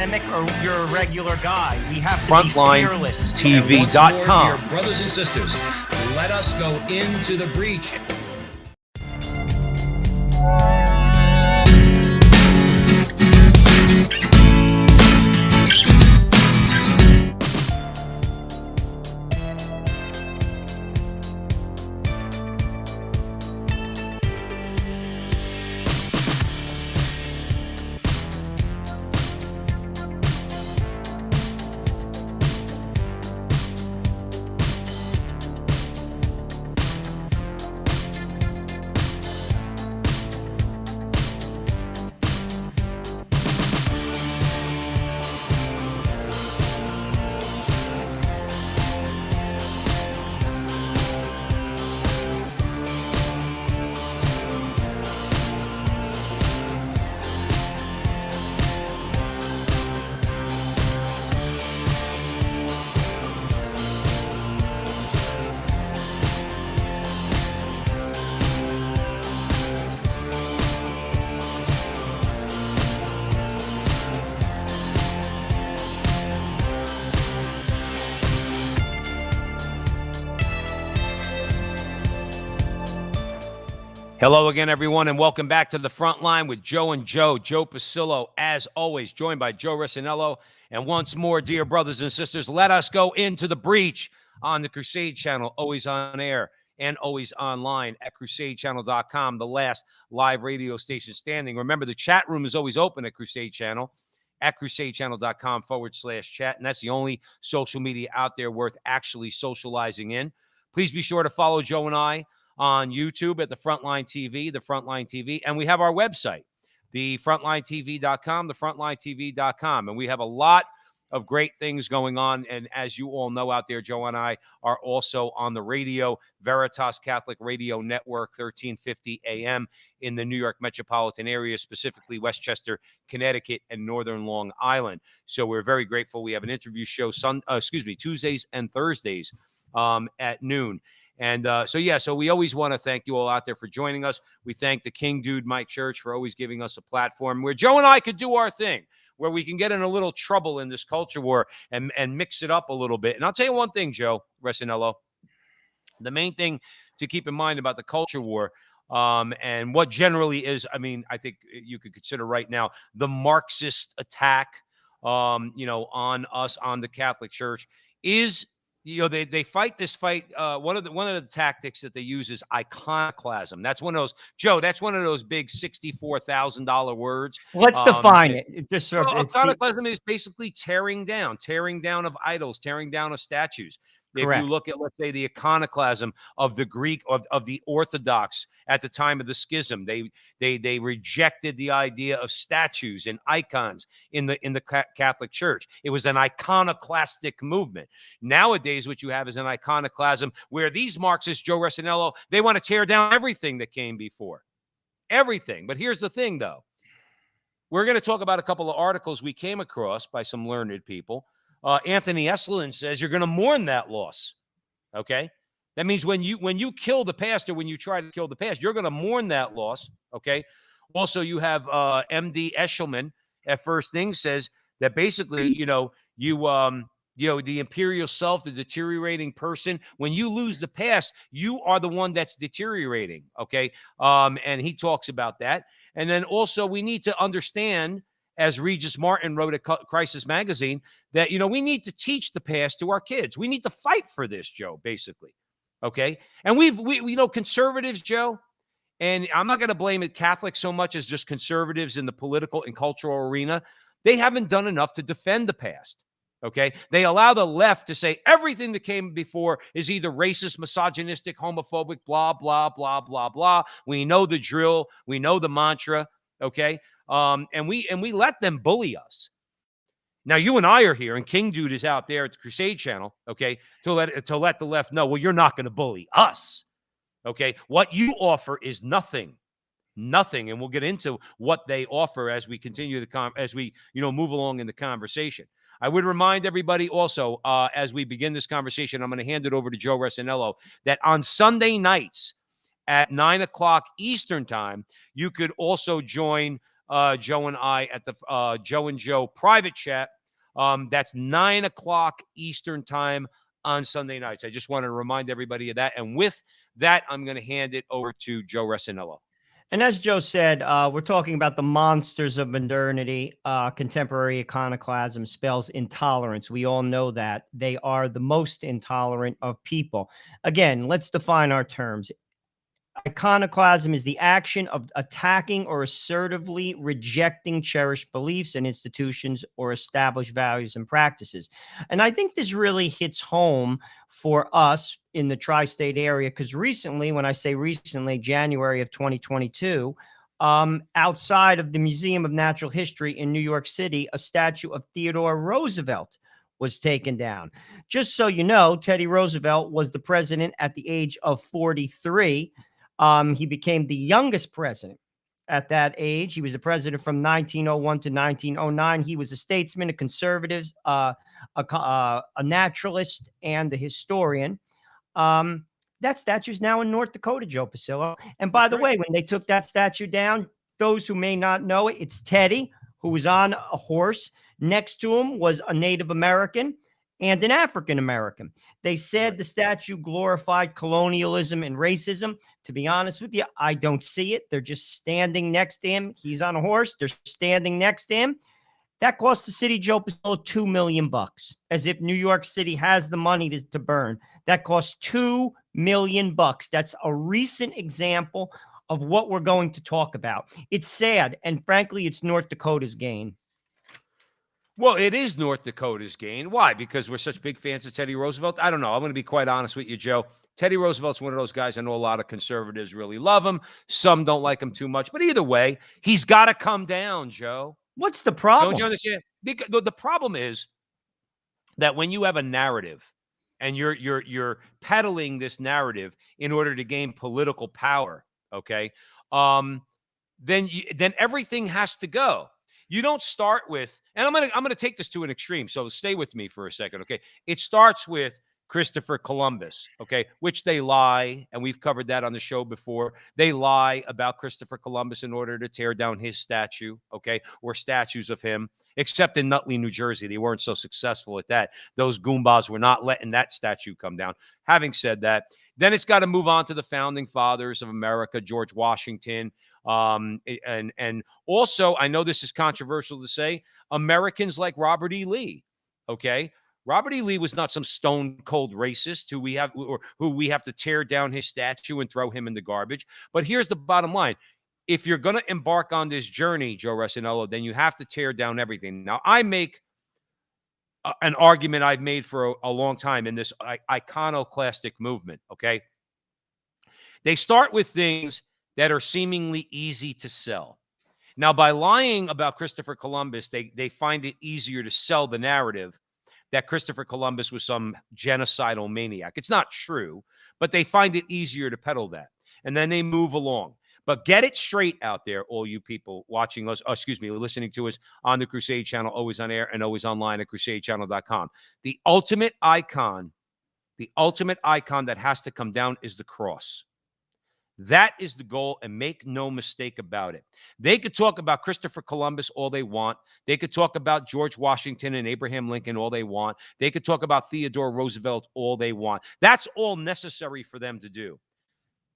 or you're a regular guy. We have to be fearless. FrontlineTV.com. Dear brothers and sisters, let us go into the breach. Hello again, everyone, and welcome back to the Frontline with Joe and Joe. Joe Pasillo, as always, joined by Joe Resinello. And once more, dear brothers and sisters, let us go into the breach on the Crusade Channel, always on air and always online at crusadechannel.com, the last live radio station standing. Remember, the chat room is always open at Crusade Channel, at crusadechannel.com/chat, and that's the only social media out there worth actually socializing in. Please be sure to follow Joe and I on YouTube at the Frontline TV, and we have our website, the frontlinetv.com, the frontlinetv.com, and we have a lot of great things going on. And as you all know out there, Joe and I are also on the radio, Veritas Catholic Radio Network, 1350 AM in the New York metropolitan area, specifically Westchester, Connecticut, and Northern Long Island. So we're very grateful. We have an interview show Tuesdays and Thursdays at noon. And so we always want to thank you all out there for joining us. We thank the King Dude, Mike Church, for always giving us a platform where Joe and I could do our thing, where we can get in a little trouble in this culture war and mix it up a little bit. And I'll tell you one thing, Joe Resinello, the main thing to keep in mind about the culture war and what generally is, I mean, I think you could consider right now the Marxist attack, on us, on the Catholic Church is, they fight this fight. One of the tactics that they use is iconoclasm. That's one of those, Joe. That's one of those big $64,000 words. Let's define it. Iconoclasm is basically tearing down of idols, tearing down of statues. Correct. If you look at, let's say, the iconoclasm of the Greek of the Orthodox at the time of the schism, they rejected the idea of statues and icons in the Catholic Church. It was an iconoclastic movement. Nowadays, what you have is an iconoclasm where these Marxists, Joe Resinello, they want to tear down everything that came before. Everything. But here's the thing, though. We're going to talk about a couple of articles we came across by some learned people. Anthony Esselin says you're going to mourn that loss. Okay. That means when you kill the pastor, when you try to kill the pastor, you're going to mourn that loss. Okay. Also, you have MD Eshelman at First Thing says that basically, the imperial self, the deteriorating person, when you lose the past, you are the one that's deteriorating. Okay. And he talks about that. And then also we need to understand, as Regis Martin wrote at Crisis Magazine, that, we need to teach the past to our kids. We need to fight for this, Joe, basically. Okay. And we conservatives, Joe, and I'm not going to blame it Catholics so much as just conservatives in the political and cultural arena. They haven't done enough to defend the past. Okay. They allow the left to say everything that came before is either racist, misogynistic, homophobic, blah, blah, blah, blah, blah. We know the drill. We know the mantra. Okay. And we let them bully us. Now, you and I are here, and King Dude is out there at the Crusade Channel, okay, to let the left know, well, you're not going to bully us, okay? What you offer is nothing, and we'll get into what they offer as we continue move along in the conversation. I would remind everybody also, as we begin this conversation, I'm going to hand it over to Joe Resinello, that on Sunday nights at 9 o'clock Eastern time, you could also join Joe and I at the Joe and Joe private chat. That's 9 o'clock Eastern time on Sunday nights. I just wanted to remind everybody of that. And with that, I'm going to hand it over to Joe Resinello. And as Joe said, we're talking about the monsters of modernity. Contemporary iconoclasm spells intolerance. We all know that. They are the most intolerant of people. Again, let's define our terms. Iconoclasm is the action of attacking or assertively rejecting cherished beliefs and institutions or established values and practices. And I think this really hits home for us in the tri-state area, because recently, when I say recently, January of 2022, outside of the Museum of Natural History in New York City, a statue of Theodore Roosevelt was taken down. Just so you know, Teddy Roosevelt was the president at the age of 43. He became the youngest president at that age. He was the president from 1901 to 1909. He was a statesman, a conservative, a naturalist, and a historian. That statue is now in North Dakota, Joe Pasillo. And by the way, when they took that statue down, those who may not know it, it's Teddy, who was on a horse. Next to him was a Native American and an African American. They said the statue glorified colonialism and racism. To be honest with you, I don't see it. They're just standing next to him. He's on a horse. They're standing next to him. That cost the city, Joe Pasillo, $2 million, as if New York City has the money to burn. That costs $2 million. That's a recent example of what we're going to talk about. It's sad, and frankly, it's North Dakota's gain. Well, it is North Dakota's gain. Why? Because we're such big fans of Teddy Roosevelt? I don't know. I'm going to be quite honest with you, Joe. Teddy Roosevelt's one of those guys. I know a lot of conservatives really love him. Some don't like him too much. But either way, he's got to come down, Joe. What's the problem? Don't you understand? Because the problem is that when you have a narrative and you're peddling this narrative in order to gain political power, okay, then everything has to go. You don't start with, and I'm gonna take this to an extreme. So stay with me for a second, okay? It starts with Christopher Columbus, okay, which they lie, and we've covered that on the show before. They lie about Christopher Columbus in order to tear down his statue, okay, or statues of him, except in Nutley, New Jersey. They weren't so successful at that. Those goombas were not letting that statue come down. Having said that, then it's got to move on to the founding fathers of America, George Washington, and also, I know this is controversial to say, Americans like Robert E. Lee, okay? Robert E. Lee was not some stone cold racist who we have to tear down his statue and throw him in the garbage. But here's the bottom line. If you're going to embark on this journey, Joe Resinello, then you have to tear down everything. Now, I make an argument I've made for a long time in this iconoclastic movement, okay? They start with things that are seemingly easy to sell. Now, by lying about Christopher Columbus, they find it easier to sell the narrative that Christopher Columbus was some genocidal maniac. It's not true, but they find it easier to peddle that. And then they move along. But get it straight out there, all you people watching us, listening to us on the Crusade Channel, always on air and always online at crusadechannel.com. The ultimate icon that has to come down is the cross. That is the goal, and make no mistake about it. They could talk about Christopher Columbus all they want. They could talk about George Washington and Abraham Lincoln all they want. They could talk about Theodore Roosevelt all they want. That's all necessary for them to do.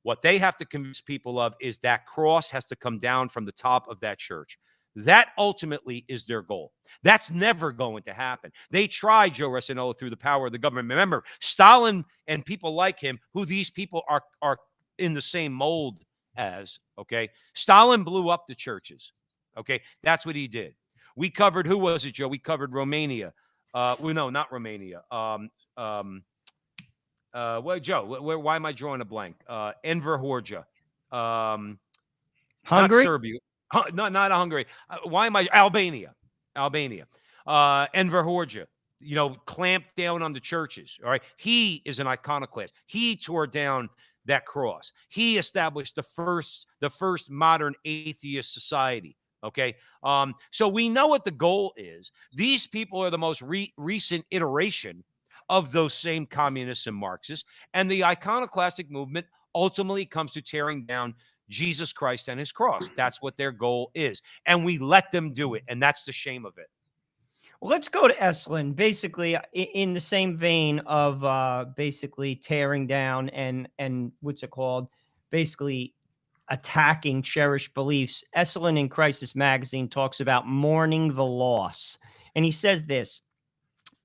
What they have to convince people of is that cross has to come down from the top of that church. That ultimately is their goal. That's never going to happen. They tried, Joe Resinello, through the power of the government. Remember, Stalin and people like him, who these people are in the same mold as, okay? Stalin blew up the churches, okay? That's what he did. We covered, who was it, Joe? We covered Romania. No, not Romania. Well, Joe, why am I drawing a blank? Enver Hoxha. Hungary? Not Serbia. Not Hungary. Why am I? Albania. Enver Hoxha, clamped down on the churches, all right? He is an iconoclast. He tore down that cross. He established the first modern atheist society. Okay. So we know what the goal is. These people are the most recent iteration of those same communists and Marxists. And the iconoclastic movement ultimately comes to tearing down Jesus Christ and his cross. That's what their goal is. And we let them do it. And that's the shame of it. Well, let's go to Esalen. Basically, in the same vein of basically tearing down and what's it called? Basically attacking cherished beliefs. Esalen in Crisis Magazine talks about mourning the loss. And he says this: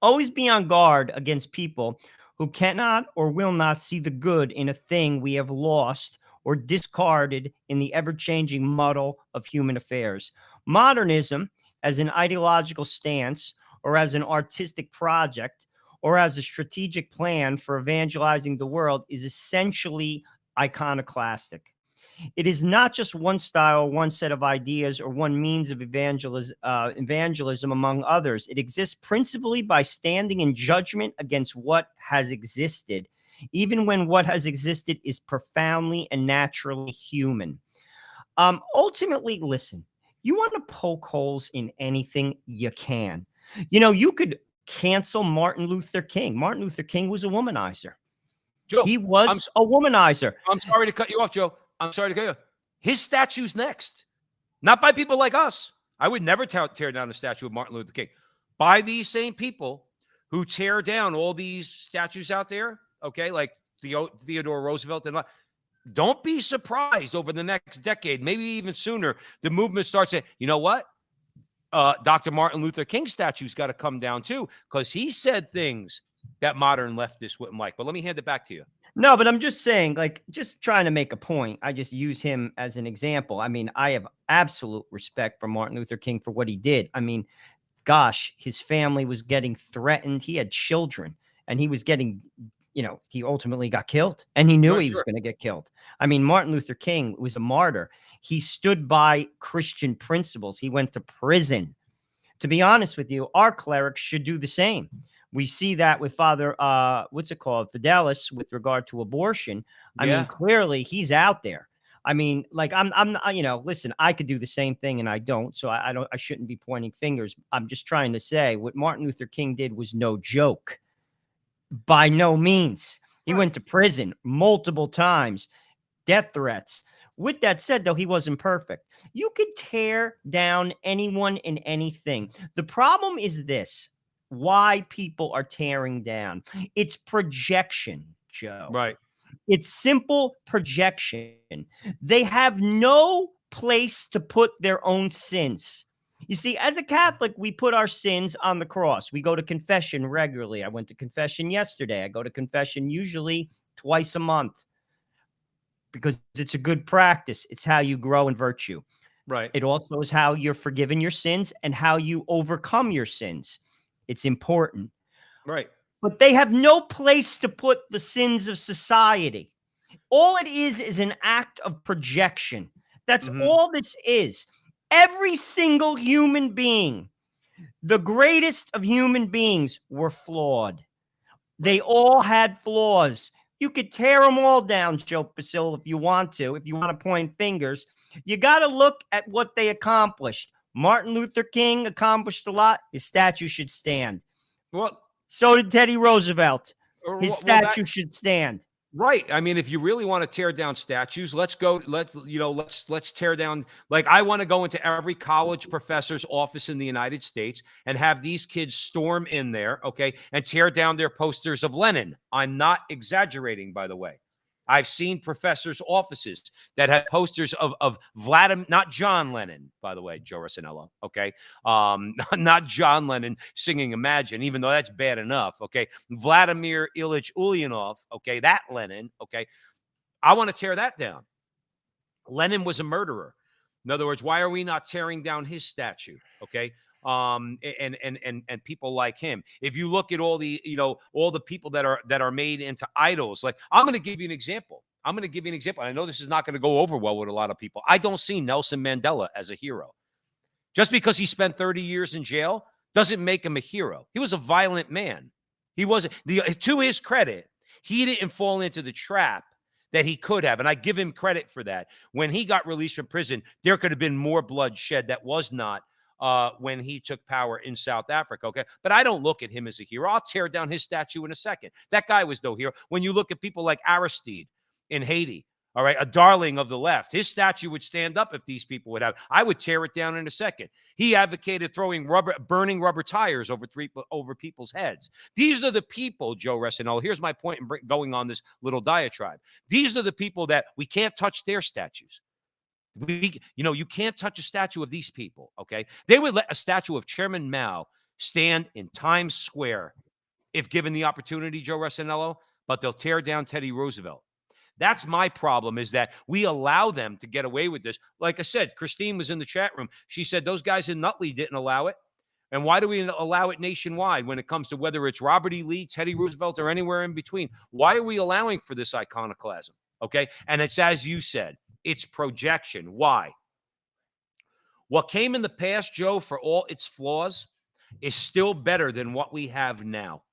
always be on guard against people who cannot or will not see the good in a thing we have lost or discarded in the ever-changing muddle of human affairs. Modernism, as an ideological stance or as an artistic project or as a strategic plan for evangelizing the world, is essentially iconoclastic. It is not just one style, one set of ideas, or one means of evangelism among others. It exists principally by standing in judgment against what has existed, even when what has existed is profoundly and naturally human. Ultimately, listen, you want to poke holes in anything, you can. You know, you could cancel Martin Luther King. Martin Luther King was a womanizer. Joe, He was a womanizer. I'm sorry to cut you off, Joe. I'm sorry to cut you off. His statue's next. Not by people like us. I would never tear down the statue of Martin Luther King. By these same people who tear down all these statues out there, okay, like Theodore Roosevelt and don't be surprised over the next decade, maybe even sooner, the movement starts saying, you know what? Dr. Martin Luther King statue's got to come down too, because he said things that modern leftists wouldn't like. But let me hand it back to you. No, but I'm just saying, like, just trying to make a point. I just use him as an example. I mean, I have absolute respect for Martin Luther King for what he did. I mean, gosh, his family was getting threatened. He had children and he was getting, you know, he ultimately got killed and he knew he was going to get killed. I mean, Martin Luther King was a martyr. He stood by Christian principles. He went to prison. To be honest with you, our clerics should do the same. We see that with Father, what's it called? Fidelis with regard to abortion. I mean, clearly he's out there. I mean, like I'm, you know, listen, I could do the same thing and I don't, so I shouldn't be pointing fingers. I'm just trying to say what Martin Luther King did was no joke. By no means. He went to prison multiple times, death threats. With that said, though, he wasn't perfect. You could tear down anyone and anything. The problem is this. Why people are tearing down. It's projection, Joe. Right. It's simple projection. They have no place to put their own sins. You see, as a Catholic, we put our sins on the cross. We go to confession regularly. I went to confession yesterday. I go to confession usually twice a month because it's a good practice. It's how you grow in virtue. Right. It also is how you're forgiven your sins and how you overcome your sins. It's important. Right. But they have no place to put the sins of society. All it is an act of projection. That's all this is. Every single human being, the greatest of human beings, were flawed. They all had flaws. You could tear them all down, Joe Pasil, if you want to. If you want to point fingers, you got to look at what they accomplished. Martin Luther King accomplished a lot. His statue should stand. Well, so did Teddy Roosevelt. His statue should stand. Right. I mean, if you really want to tear down statues, let's tear down. Like, I want to go into every college professor's office in the United States and have these kids storm in there, okay, and tear down their posters of Lenin. I'm not exaggerating, by the way. I've seen professors' offices that have posters of Vladimir, not John Lennon, by the way, Joe Rossinello, okay? Not John Lennon singing Imagine, even though that's bad enough, okay? Vladimir Ilyich Ulyanov, okay? That Lenin, okay? I want to tear that down. Lenin was a murderer. In other words, why are we not tearing down his statue, okay? And people like him. If you look at all the, all the people that are made into idols, like, I'm going to give you an example. I know this is not going to go over well with a lot of people. I don't see Nelson Mandela as a hero. Just because he spent 30 years in jail doesn't make him a hero. He was a violent man. He wasn't, to his credit, he didn't fall into the trap that he could have. And I give him credit for that. When he got released from prison, there could have been more bloodshed that was not when he took power in South Africa, okay? But I don't look at him as a hero. I'll tear down his statue in a second. That guy was no hero. When you look at people like Aristide in Haiti, All right, a darling of the left. His statue would stand up if these people would have. I would tear it down in a second. He advocated burning rubber tires over people's heads. These are the people, Joe Resinello. Here's my point in going on this little diatribe. These are the people that we can't touch their statues. You can't touch a statue of these people. Okay, they would let a statue of Chairman Mao stand in Times Square if given the opportunity, Joe Resinello, but they'll tear down Teddy Roosevelt. That's my problem, is that we allow them to get away with this. Like I said, Christine was in the chat room. She said those guys in Nutley didn't allow it. And why do we allow it nationwide when it comes to whether it's Robert E. Lee, Teddy Roosevelt, or anywhere in between? Why are we allowing for this iconoclasm? Okay. And it's, as you said, it's projection. Why? What came in the past, Joe, for all its flaws, is still better than what we have now.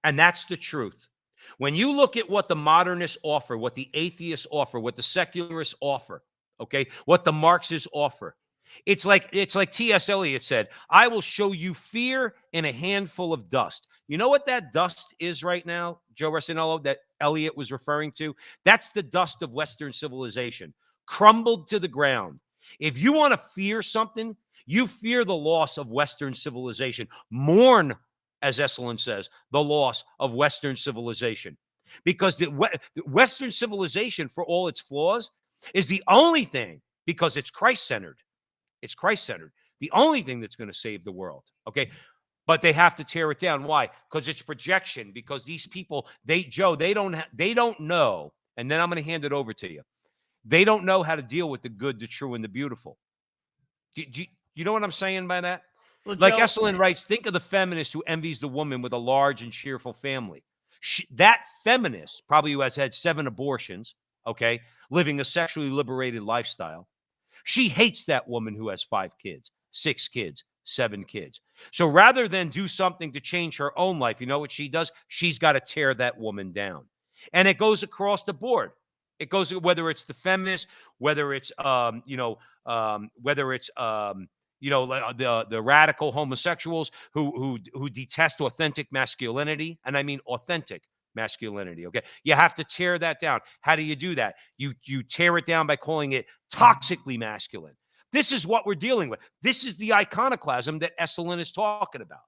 And that's the truth. When you look at what the modernists offer, what the atheists offer, what the secularists offer, okay, what the Marxists offer, it's like T.S. Eliot said, I will show you fear in a handful of dust. You know what that dust is right now, Joe Resinello, that Eliot was referring to? That's the dust of Western civilization, crumbled to the ground. If you want to fear something, you fear the loss of Western civilization. Mourn, as Esalen says, the loss of Western civilization. Because the Western civilization, for all its flaws, is the only thing, because it's Christ-centered. It's Christ-centered. The only thing that's going to save the world. Okay? But they have to tear it down. Why? Because it's projection. Because these people, they don't know. And then I'm going to hand it over to you. They don't know how to deal with the good, the true, and the beautiful. Do you know what I'm saying by that? Well, Like Joe, Esalen writes, think of the feminist who envies the woman with a large and cheerful family. That feminist, probably who has had 7 abortions, okay, living a sexually liberated lifestyle, she hates that woman who has 5 kids, 6 kids, 7 kids. So rather than do something to change her own life, you know what she does? She's got to tear that woman down. And it goes across the board. It goes, whether it's the feminist, whether it's the radical homosexuals who detest authentic masculinity, and I mean authentic masculinity. Okay, you have to tear that down. How do you do that? You tear it down by calling it toxically masculine. This is what we're dealing with. This is the iconoclasm that Esalen is talking about.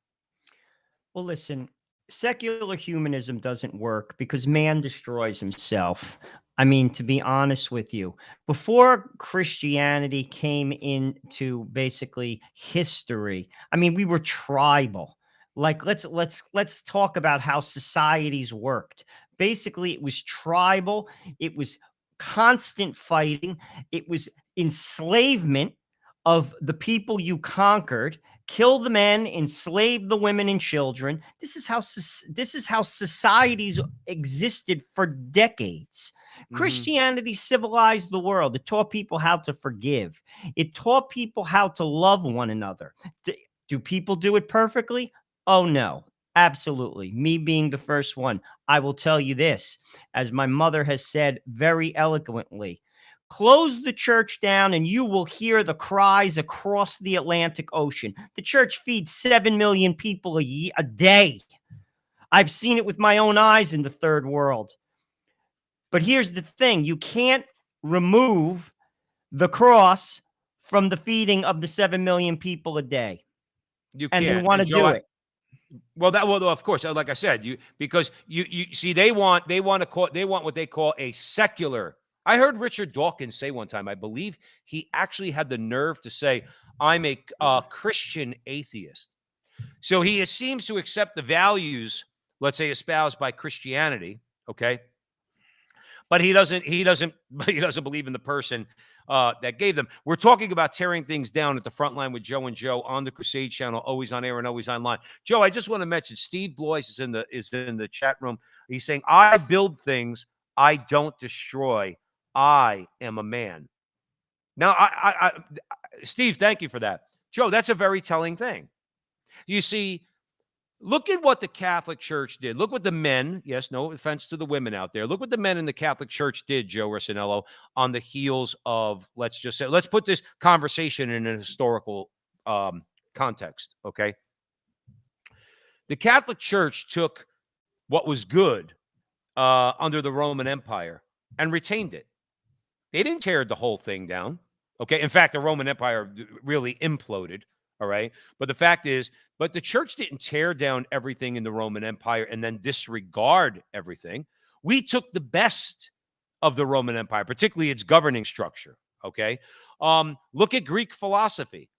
well, listen, secular humanism doesn't work because man destroys himself. I mean, to be honest with you, before Christianity came into basically history, I mean, we were tribal. Like, let's talk about how societies worked. Basically, it was tribal. It was constant fighting. It was enslavement of the people you conquered. Kill the men, enslave the women and children. This is how societies existed for decades. Christianity civilized the world. It taught people how to forgive. It taught people how to love one another. Do people do it perfectly? Oh, no. Absolutely. Me being the first one. I will tell you this, as my mother has said very eloquently, close the church down and you will hear the cries across the Atlantic Ocean. The church feeds 7 million people a day. I've seen it with my own eyes in the third world. But here's the thing. You can't remove the cross from the feeding of the 7 million people a day. You And can't. they want to do it. Well, of course, like I said, because you see, they want what they call a secular. I heard Richard Dawkins say one time, I believe he actually had the nerve to say, I'm a Christian atheist. So he seems to accept the values, let's say, espoused by Christianity, okay? But he doesn't believe in the person that gave them. We're talking about tearing things down at the front line with Joe and Joe on the Crusade channel, always on air and always online. Joe, I just want to mention Steve Blois is in the chat room. He's saying, I build things, I don't destroy. I am a man. Now, Steve, thank you for that. Joe, that's a very telling thing. You see, look at what the Catholic Church did. Look what the men, yes, no offense to the women out there. Look what the men in the Catholic Church did, Joe Resinello, on the heels of, let's put this conversation in an historical context, okay? The Catholic Church took what was good under the Roman Empire and retained it. They didn't tear the whole thing down. Okay. In fact, the Roman Empire really imploded. All right. But the fact is, but the church didn't tear down everything in the Roman Empire and then disregard everything. We took the best of the Roman Empire, particularly its governing structure. Okay. Look at Greek philosophy.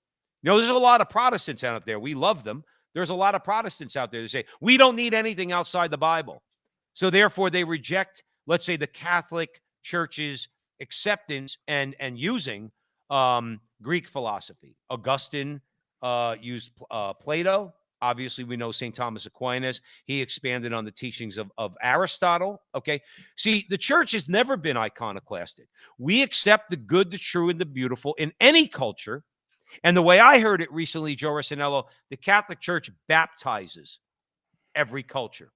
There's a lot of Protestants out there. We love them. There's a lot of Protestants out there that say, we don't need anything outside the Bible. So therefore, they reject, let's say, the Catholic Church's acceptance and using Greek philosophy. Augustine used Plato. Obviously, we know St. Thomas Aquinas. He expanded on the teachings of Aristotle. Okay. See, the church has never been iconoclastic. We accept the good, the true, and the beautiful in any culture. And the way I heard it recently, Joe Rossinello, the Catholic Church baptizes every culture.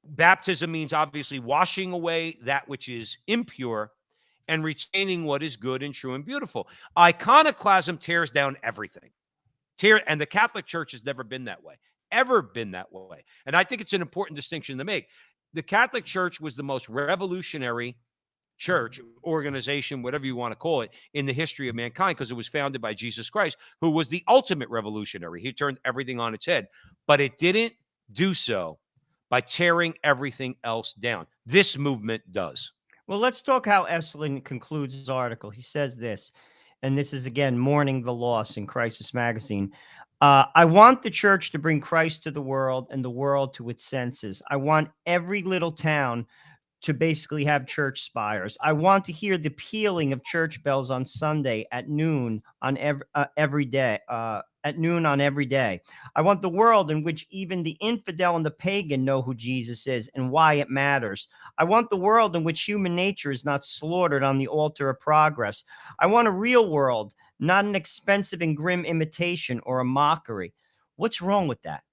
Baptism means obviously washing away that which is impure and retaining what is good and true and beautiful. Iconoclasm tears down everything. And the Catholic Church has never been that way, ever been that way. And I think it's an important distinction to make. The Catholic Church was the most revolutionary church, organization, whatever you want to call it, in the history of mankind, because it was founded by Jesus Christ, who was the ultimate revolutionary. He turned everything on its head, but it didn't do so by tearing everything else down. This movement does. Well, let's talk how Esselin concludes his article. He says this, and this is again Mourning the Loss in Crisis Magazine. I want the church to bring Christ to the world and the world to its senses. I want every little town to basically have church spires. I want to hear the pealing of church bells on Sunday at noon on every day. At noon on every day. I want the world in which even the infidel and the pagan know who Jesus is and why it matters. I want the world in which human nature is not slaughtered on the altar of progress. I want a real world, not an expensive and grim imitation or a mockery. What's wrong with that?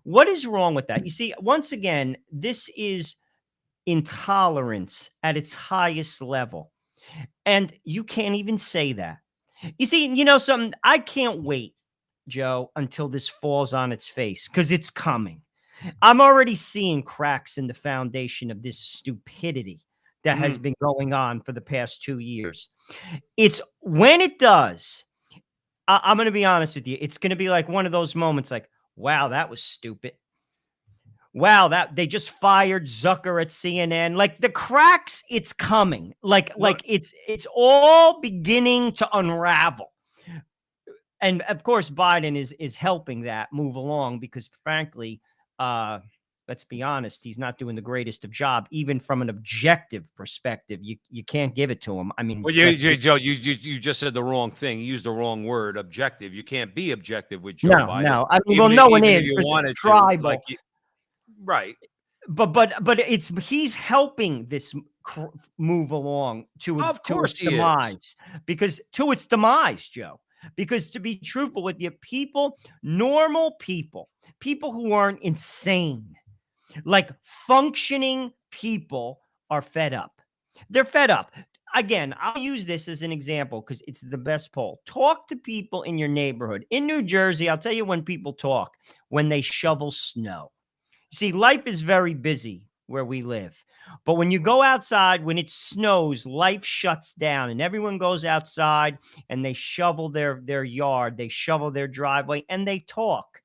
What is wrong with that? You see, once again, this is intolerance at its highest level. And you can't even say that. You see, something, I can't wait, Joe, until this falls on its face, because it's coming. I'm already seeing cracks in the foundation of this stupidity that has been going on for the past 2 years. It's when it does, I'm going to be honest with you. It's going to be like one of those moments like, wow, that was stupid. Wow, that they just fired Zucker at CNN. Like the cracks, it's coming. Like it's all beginning to unravel. And of course, Biden is helping that move along because, frankly, let's be honest, he's not doing the greatest of job, even from an objective perspective. You can't give it to him. I mean, well, Joe, you just said the wrong thing. You used the wrong word, objective. You can't be objective with Joe Biden. No. I mean, well, no one is. You wanted tribal. To, like, right. But he's helping this move along to its demise, because to its demise, Joe. Because to be truthful with you, normal people who aren't insane, like functioning people, are fed up. They're fed up. Again, I'll use this as an example because it's the best poll. Talk to people in your neighborhood. In New Jersey, I'll tell you when people talk, when they shovel snow. See, life is very busy where we live. But when you go outside, when it snows, life shuts down and everyone goes outside and they shovel their yard, they shovel their driveway, and they talk.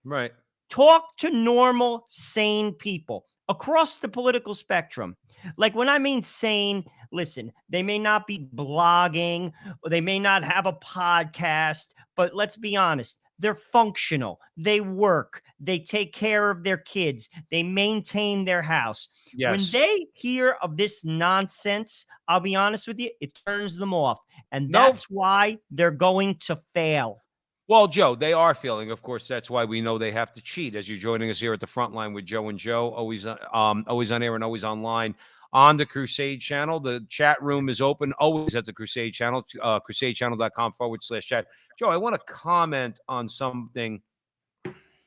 Right. Talk to normal, sane people across the political spectrum. Like when I mean sane, listen, they may not be blogging or they may not have a podcast, but let's be honest. They're functional. They work. They take care of their kids. They maintain their house. Yes. When they hear of this nonsense, I'll be honest with you, it turns them off. And that's why they're going to fail. Well, Joe, they are failing. Of course, that's why we know they have to cheat. As you're joining us here at the Frontline with Joe and Joe, always on air and always online on the Crusade channel. The chat room is open always at the Crusade channel, crusadechannel.com/chat. Joe, I want to comment on something.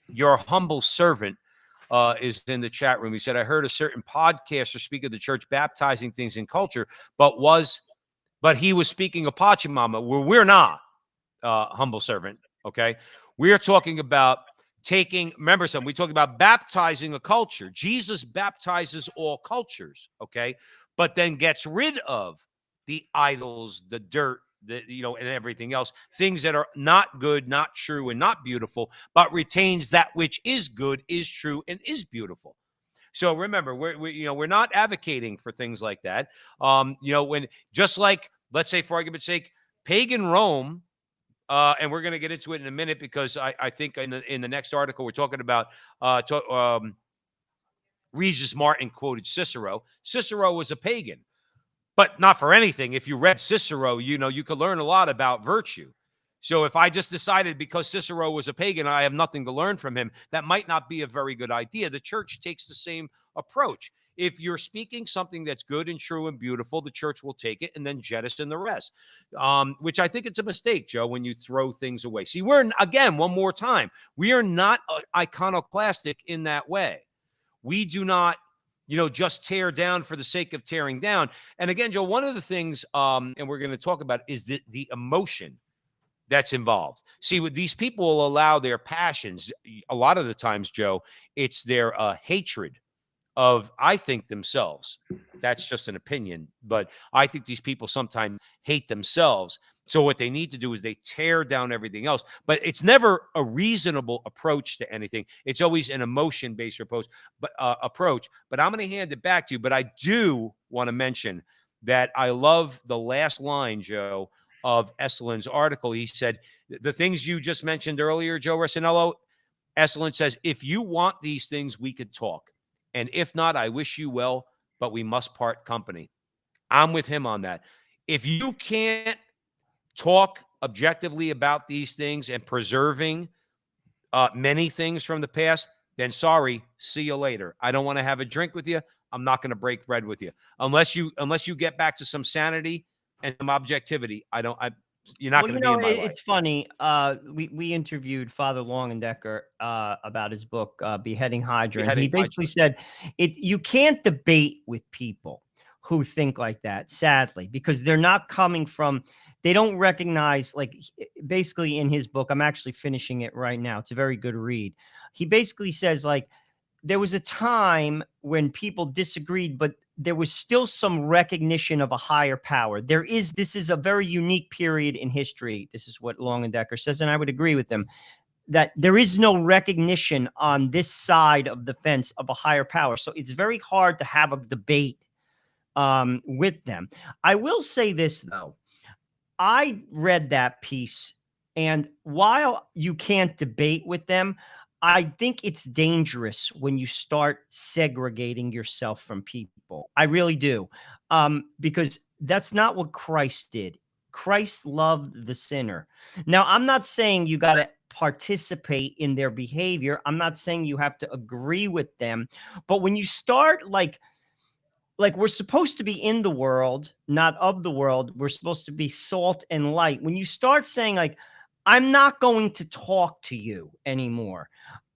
Your humble servant is in the chat room. He said, I heard a certain podcaster speak of the church baptizing things in culture, but he was speaking of Pachamama, where we're not, humble servant. Okay. We are talking about remember something, we talk about baptizing a culture. Jesus baptizes all cultures. Okay. but then gets rid of the idols, the dirt, and everything else, things that are not good, not true, and not beautiful, but retains that which is good, is true, and is beautiful. So remember, we're not advocating for things like that. When just like, let's say for argument's sake, pagan Rome, and we're going to get into it in a minute because I think in the next article we're talking about Regis Martin quoted Cicero. Cicero was a pagan, but not for anything. If you read Cicero, you could learn a lot about virtue. So if I just decided because Cicero was a pagan, I have nothing to learn from him, that might not be a very good idea. The church takes the same approach. If you're speaking something that's good and true and beautiful, the church will take it and then jettison the rest, which I think it's a mistake, Joe, when you throw things away. See, again, one more time, we are not iconoclastic in that way. We do not just tear down for the sake of tearing down. And again, Joe, one of the things, and we're going to talk about, is the emotion that's involved. See, with these people will allow their passions. A lot of the times, Joe, it's their hatred of, I think, themselves. That's just an opinion, but I think these people sometimes hate themselves. So what they need to do is they tear down everything else. But it's never a reasonable approach to anything. It's always an emotion-based approach. But I'm going to hand it back to you. But I do want to mention that I love the last line, Joe, of Esselin's article. He said, the things you just mentioned earlier, Joe Rossinello, Esselin says, if you want these things, we could talk. And if not, I wish you well, but we must part company. I'm with him on that. If you can't talk objectively about these things and preserving many things from the past, then sorry, see you later. I don't want to have a drink with you. I'm not going to break bread with you unless you get back to some sanity and some objectivity. You're not going to be in my life. It's funny. We interviewed Father Longendecker about his book, Beheading Hydra. And he basically said you can't debate with people who think like that, sadly, because they're not coming from, they don't recognize, like, basically in his book, I'm actually finishing it right now. It's a very good read. He basically says, like, there was a time when people disagreed, but there was still some recognition of a higher power. This is a very unique period in history. This is what Longendecker says, and I would agree with them, that there is no recognition on this side of the fence of a higher power. So it's very hard to have a debate with them. I will say this, though. I read that piece, and while you can't debate with them, I think it's dangerous when you start segregating yourself from people. I really do. Because that's not what Christ did. Christ loved the sinner. Now, I'm not saying you got to participate in their behavior. I'm not saying you have to agree with them. But when you start like we're supposed to be in the world, not of the world. We're supposed to be salt and light. When you start saying, like, I'm not going to talk to you anymore,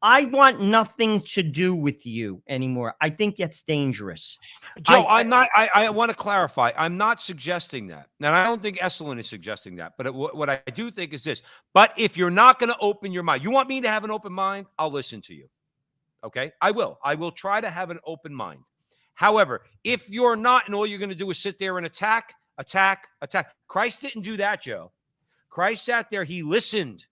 I want nothing to do with you anymore, I think that's dangerous. Joe, I want to clarify. I'm not suggesting that. And I don't think Esselin is suggesting that. But what I do think is this. But if you're not going to open your mind, you want me to have an open mind, I'll listen to you. Okay? I will. I will try to have an open mind. However, if you're not, and all you're going to do is sit there and attack. Christ didn't do that, Joe. Christ sat there. He listened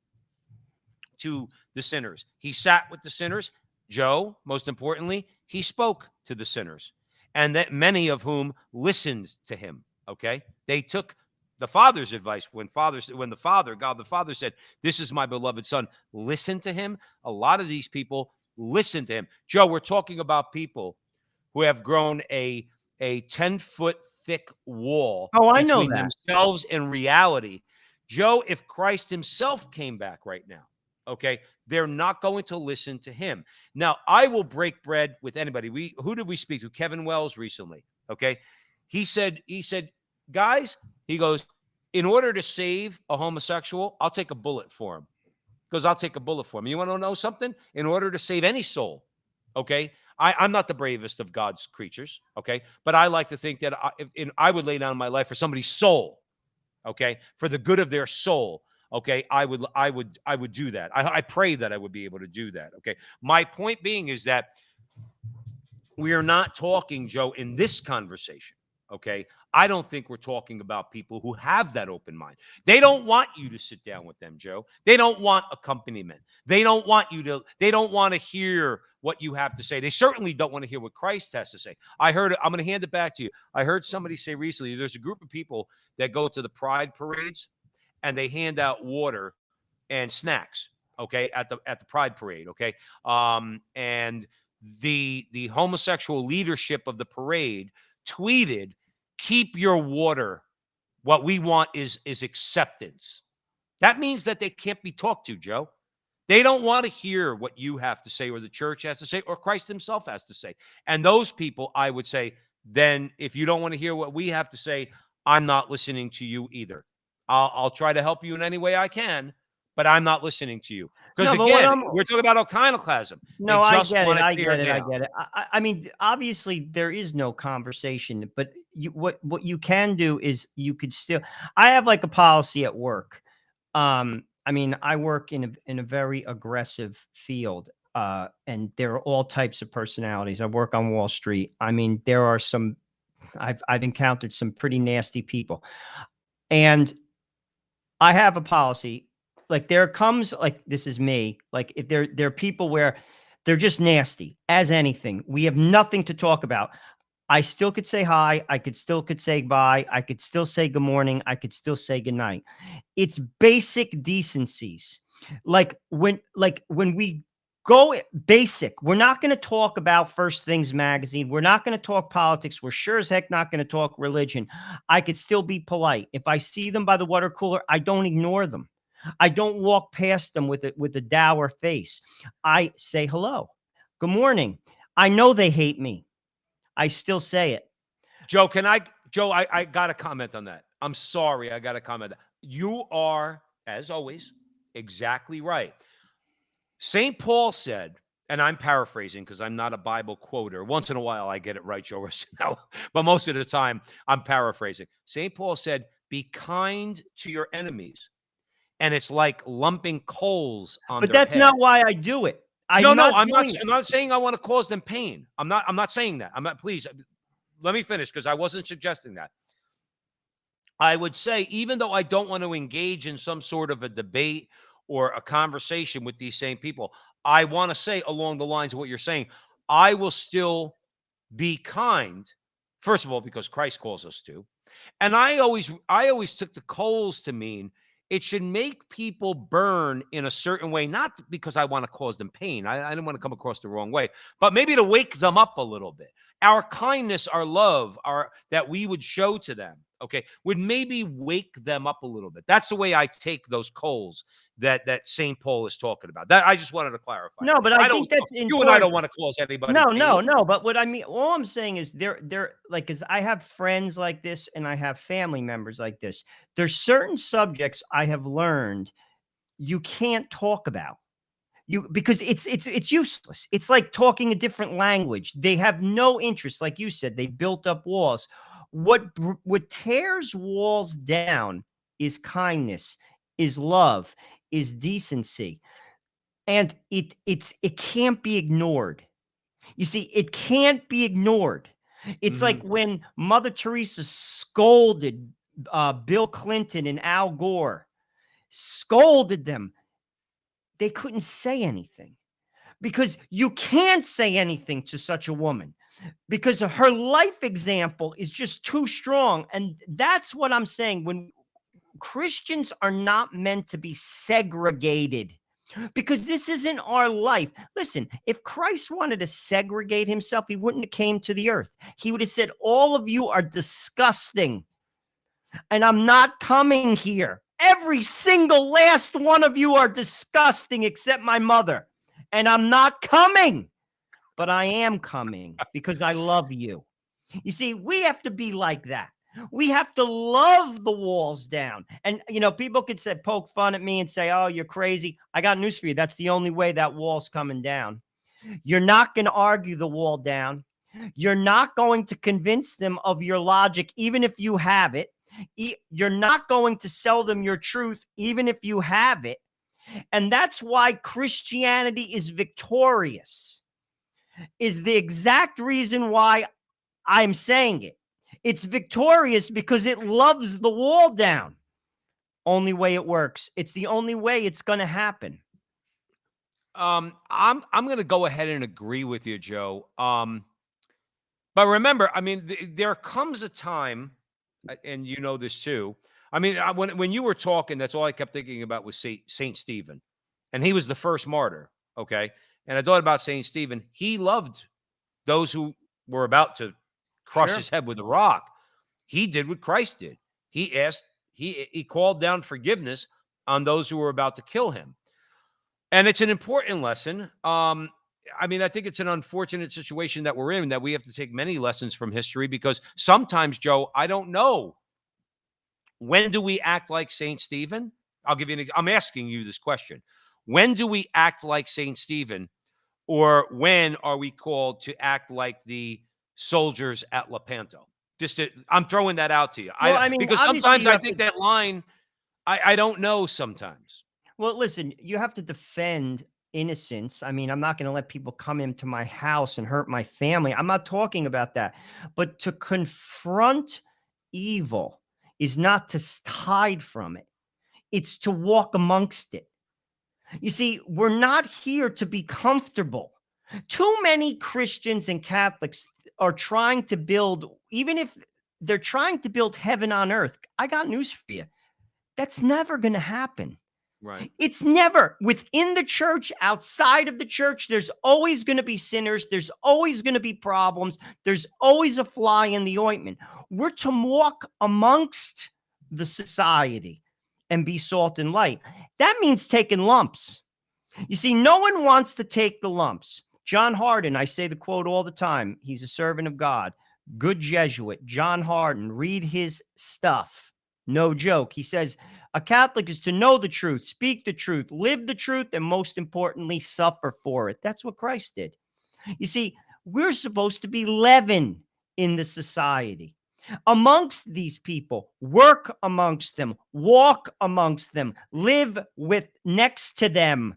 to the sinners. He sat with the sinners. Joe, most importantly, he spoke to the sinners, and that many of whom listened to him. Okay. They took the Father's advice when God the Father said, "This is my beloved son." Listen to him. A lot of these people listen to him. Joe, we're talking about people who have grown a 10-foot thick wall between themselves and reality. Joe, if Christ himself came back right now, okay, they're not going to listen to him. Now, I will break bread with anybody. Who did we speak to? Kevin Wells recently, okay? He said, guys, he goes, in order to save a homosexual, I'll take a bullet for him. Because I'll take a bullet for him. You want to know something? In order to save any soul, okay? I'm not the bravest of God's creatures, okay? But I like to think that I would lay down my life for somebody's soul, okay? For the good of their soul, okay? I would do that. I pray that I would be able to do that, okay? My point being is that we are not talking, Joe, in this conversation, Okay. I don't think we're talking about people who have that open mind. They don't want you to sit down with them, Joe. They don't want accompaniment. They don't want to hear what you have to say. They certainly don't want to hear what Christ has to say. I'm going to hand it back to you. I heard somebody say recently, there's a group of people that go to the pride parades and they hand out water and snacks, okay, at the pride parade, okay? And the homosexual leadership of the parade tweeted, "Keep your water. What we want is acceptance." That means that they can't be talked to, Joe. They don't want to hear what you have to say or the church has to say or Christ himself has to say. And those people, I would say, then if you don't want to hear what we have to say, I'm not listening to you either. I'll try to help you in any way I can, but I'm not listening to you. Because again, we're talking about iconoclasm. No, They I just get it. want to I tear get it. I down. get it. I mean, obviously, there is no conversation, but what you can do is you could still. I have like a policy at work. I mean, I work in a very aggressive field, and there are all types of personalities. I work on Wall Street. I mean, there are some. I've encountered some pretty nasty people, and I have a policy. Like there comes like this is me. Like if there are people where they're just nasty as anything. We have nothing to talk about. I still could say hi. I could say bye. I could still say good morning. I could still say good night. It's basic decencies. Like when we go basic, we're not going to talk about First Things magazine. We're not going to talk politics. We're sure as heck not going to talk religion. I could still be polite. If I see them by the water cooler, I don't ignore them. I don't walk past them with a dour face. I say hello. Good morning. I know they hate me. I still say it. Joe, I got to comment on that. I'm sorry. I got to comment. You are, as always, exactly right. St. Paul said, and I'm paraphrasing because I'm not a Bible quoter. Once in a while, I get it right, Joe Rossino, but most of the time, I'm paraphrasing. St. Paul said, "Be kind to your enemies." And it's like lumping coals on But their that's head. not why I do it. I'm not saying I want to cause them pain. I'm not saying that. Please, let me finish because I wasn't suggesting that. I would say, even though I don't want to engage in some sort of a debate or a conversation with these same people, I want to say along the lines of what you're saying, I will still be kind, first of all, because Christ calls us to. And I always took the coals to mean it should make people burn in a certain way, not because I want to cause them pain. I didn't want to come across the wrong way, but maybe to wake them up a little bit. Our kindness, our love, that we would show to them, okay, would maybe wake them up a little bit. That's the way I take those coals that St. Paul is talking about. That I just wanted to clarify. No, but I think that's you important. and I don't want to cause anybody pain. No. But what I mean, all I'm saying is they're like, because I have friends like this and I have family members like this. There's certain subjects I have learned you can't talk about. Because it's useless. It's like talking a different language. They have no interest, like you said. They built up walls. What tears walls down is kindness, is love, is decency, and it can't be ignored. You see, it can't be ignored. It's like when Mother Teresa scolded Bill Clinton and Al Gore, scolded them. They couldn't say anything because you can't say anything to such a woman because her life example is just too strong. And that's what I'm saying. When Christians are not meant to be segregated, because this isn't our life. Listen, if Christ wanted to segregate himself, he wouldn't have came to the earth. He would have said, all of you are disgusting, and I'm not coming here. Every single last one of you are disgusting except my mother, and I'm not coming, but I am coming because I love you. You see, we have to be like that. We have to love the walls down. And, people could say, poke fun at me and say, oh, you're crazy. I got news for you. That's the only way that wall's coming down. You're not going to argue the wall down. You're not going to convince them of your logic, even if you have it. You're not going to sell them your truth, even if you have it. And that's why Christianity is victorious, is the exact reason why I'm saying it. It's victorious because it loves the wall down. Only way it works. It's the only way it's going to happen. I'm going to go ahead and agree with you, Joe. But remember, I mean, there comes a time, and you know this too. I mean, when you were talking, that's all I kept thinking about was Saint Stephen, and he was the first martyr. Okay, and I thought about Saint Stephen. He loved those who were about to crush Sure. his head with a rock. He did what Christ did. He called down forgiveness on those who were about to kill him. And it's an important lesson. I mean, I think it's an unfortunate situation that we're in, that we have to take many lessons from history, because sometimes, Joe, I don't know, when do we act like Saint Stephen? I'll give you I'm asking you this question. When do we act like Saint Stephen, or when are we called to act like the soldiers at Lepanto? I'm throwing that out to you. Well, I mean, Because obviously sometimes you I have think to. that line, I don't know sometimes. Well, listen, you have to defend innocence. I mean, I'm not going to let people come into my house and hurt my family. I'm not talking about that. But to confront evil is not to hide from it, it's to walk amongst it. You see, we're not here to be comfortable. Too many Christians and Catholics are trying to build, even if they're trying to build heaven on earth. I got news for you. That's never going to happen. Right. It's never within the church, outside of the church. There's always going to be sinners. There's always going to be problems. There's always a fly in the ointment. We're to walk amongst the society and be salt and light. That means taking lumps. You see, no one wants to take the lumps. John Hardin, I say the quote all the time. He's a servant of God, good Jesuit. John Hardin, read his stuff. No joke. He says, a Catholic is to know the truth, speak the truth, live the truth, and most importantly, suffer for it. That's what Christ did. You see, we're supposed to be leaven in the society. Amongst these people, work amongst them, walk amongst them, live with next to them.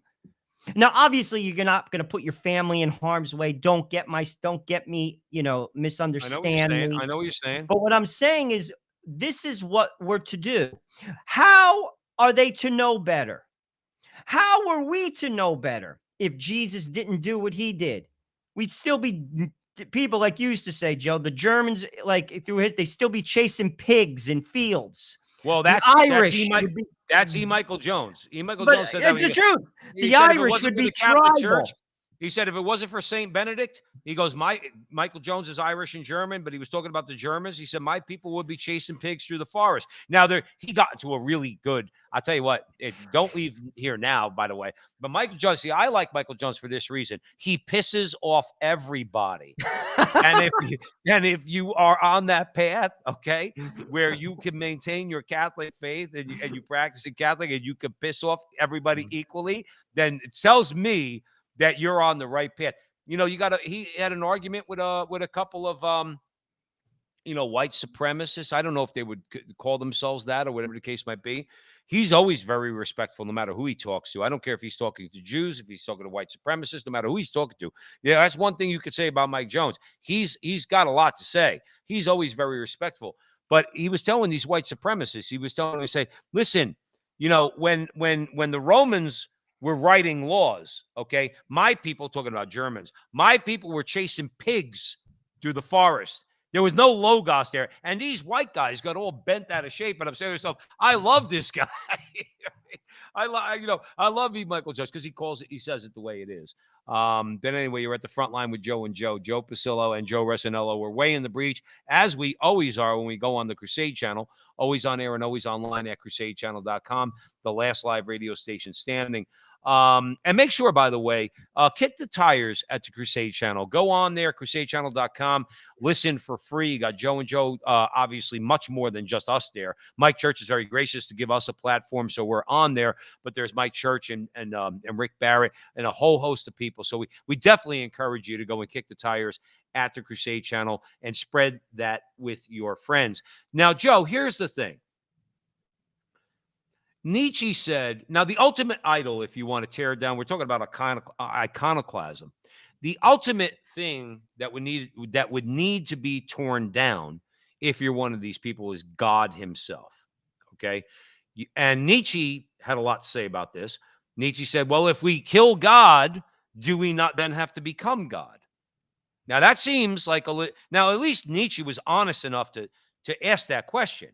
Now, obviously, you're not going to put your family in harm's way. Don't get me, misunderstand me. I know what you're saying. But what I'm saying is, this is what we're to do. How are they to know better? How are we to know better if Jesus didn't do what he did? We'd still be people, like you used to say, Joe, the Germans, like they still be chasing pigs in fields. Well, The Irish would be, that's E. Michael Jones. E. Michael but Jones said that. it's the truth. He The said if it Irish wasn't would for be the Catholic tribal. Church, he said if it wasn't for Saint Benedict, he goes, Michael Jones is Irish and German, but he was talking about the Germans. He said, my people would be chasing pigs through the forest. Now, he got into a really good, I'll tell you what, don't leave here now, by the way. But Michael Jones, see, I like Michael Jones for this reason. He pisses off everybody. and if you are on that path, okay, where you can maintain your Catholic faith and you practice it Catholic and you can piss off everybody equally, then it tells me that you're on the right path. You know, he had an argument with a couple of white supremacists. I don't know if they would call themselves that or whatever the case might be. He's always very respectful, no matter who he talks to. I don't care if he's talking to Jews, if he's talking to white supremacists, no matter who he's talking to. Yeah, that's one thing you could say about Mike Jones. He's got a lot to say. He's always very respectful. But he was telling these white supremacists, he was telling them, say, listen, when the Romans were writing laws, okay, my people, talking about Germans, my people were chasing pigs through the forest. There was no logos there. And these white guys got all bent out of shape. And I'm saying to myself, I love this guy. I love E. Michael Jones because he says it the way it is. But anyway, you're at the front line with Joe and Joe Pasillo and Joe Resinello. We're way in the breach, as we always are when we go on the Crusade channel, always on air and always online at crusadechannel.com, the last live radio station standing. And make sure, by the way, kick the tires at the Crusade channel. Go on there, crusadechannel.com. Listen for free. You got Joe and Joe, obviously much more than just us there. Mike Church is very gracious to give us a platform, so we're on there. But there's Mike Church and Rick Barrett and a whole host of people. So we definitely encourage you to go and kick the tires at the Crusade channel and spread that with your friends. Now, Joe, here's the thing. Nietzsche said, now the ultimate idol, if you want to tear it down, we're talking about iconoclasm. The ultimate thing that would need to be torn down if you're one of these people, is God himself. Okay. And Nietzsche had a lot to say about this. Nietzsche said, well, if we kill God, do we not then have to become God? Now that seems like now at least Nietzsche was honest enough to ask that question.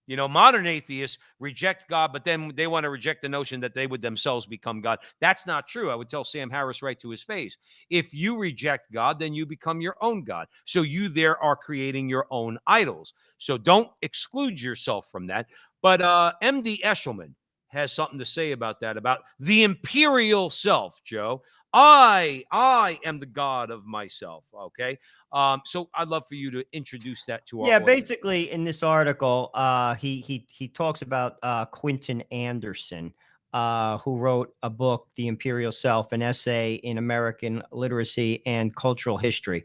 You know, modern atheists reject God, but then they want to reject the notion that they would themselves become God. That's not true. I would tell Sam Harris right to his face. If you reject God, then you become your own God. So you there are creating your own idols. So don't exclude yourself from that. But M.D. Eshelman has something to say about that, about the imperial self, Joe. I am the God of myself. Okay. So I'd love for you to introduce that to our Yeah, audience. basically in this article, he talks about Quentin Anderson, who wrote a book, The Imperial Self, an essay in American literacy and cultural history.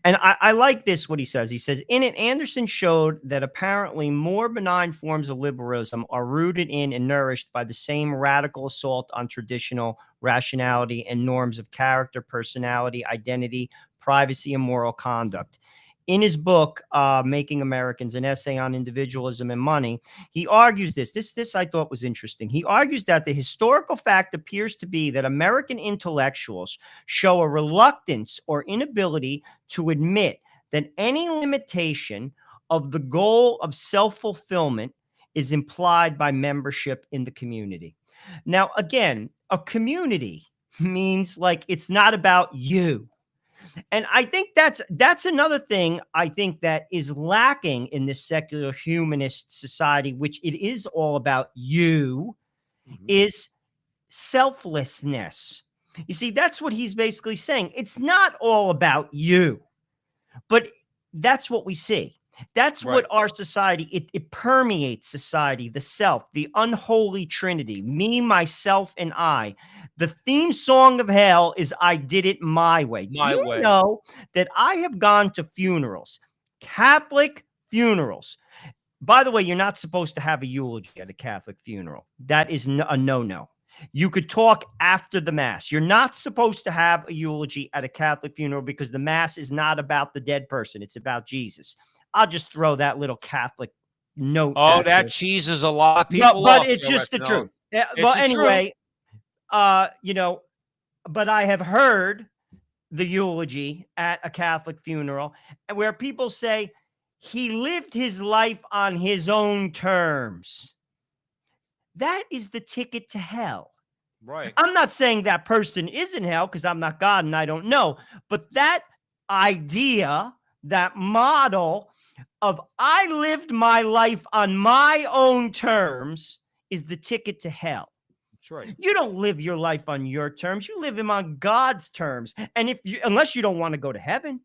And I like this, what he says. He says, in it, Anderson showed that apparently more benign forms of liberalism are rooted in and nourished by the same radical assault on traditional rationality and norms of character, personality, identity, privacy, and moral conduct. In his book, Making Americans, an essay on individualism and money, he argues this I thought was interesting. He argues that the historical fact appears to be that American intellectuals show a reluctance or inability to admit that any limitation of the goal of self-fulfillment is implied by membership in the community. Now, again, a community means like it's not about you. And I think that's another thing I think that is lacking in this secular humanist society, which it is all about you, is selflessness. You see, that's what he's basically saying. It's not all about you, but that's what we see. That's Right. what our society, it permeates society, the self, the unholy trinity, me, myself, and I. The theme song of hell is I Did It My Way. Do My you way. know that I have gone to funerals, Catholic funerals? By the way, you're not supposed to have a eulogy at a Catholic funeral. That is a no-no. You could talk after the mass. You're not supposed to have a eulogy at a Catholic funeral because the mass is not about the dead person. It's about Jesus. I'll just throw that little Catholic note Oh, at that you. cheeses a lot of But, people but off, it's Joe just the Resinello. truth. Yeah, It's well, the truth. anyway, you know, but I have heard the eulogy at a Catholic funeral where people say he lived his life on his own terms. That is the ticket to hell. Right. I'm not saying that person is in hell because I'm not God and I don't know, but that idea, that model of I lived my life on my own terms is the ticket to hell. That's right. You don't live your life on your terms. You live them on God's terms. And unless you don't want to go to heaven,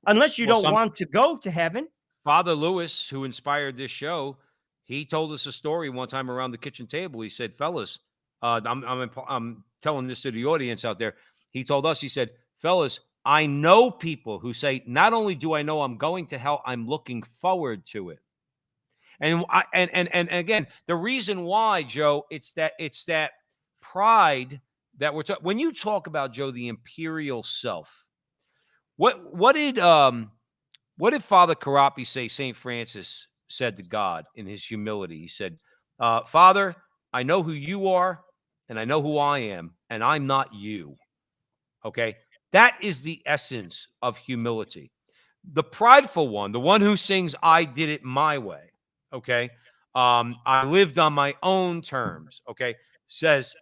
unless you Well, don't want to go to heaven. Father Lewis, who inspired this show, he told us a story one time around the kitchen table. He said, fellas, I'm telling this to the audience out there. He told us, he said, fellas, I know people who say, not only do I know I'm going to hell, I'm looking forward to it. And and again, the reason why, Joe, it's that pride that we're talking. When you talk about, Joe, the imperial self, what did Father Karapi say St. Francis said to God in his humility? He said, Father, I know who you are, and I know who I am, and I'm not you. Okay? That is the essence of humility. The prideful one, the one who sings, I did it my way, okay? I lived on my own terms, okay? Says,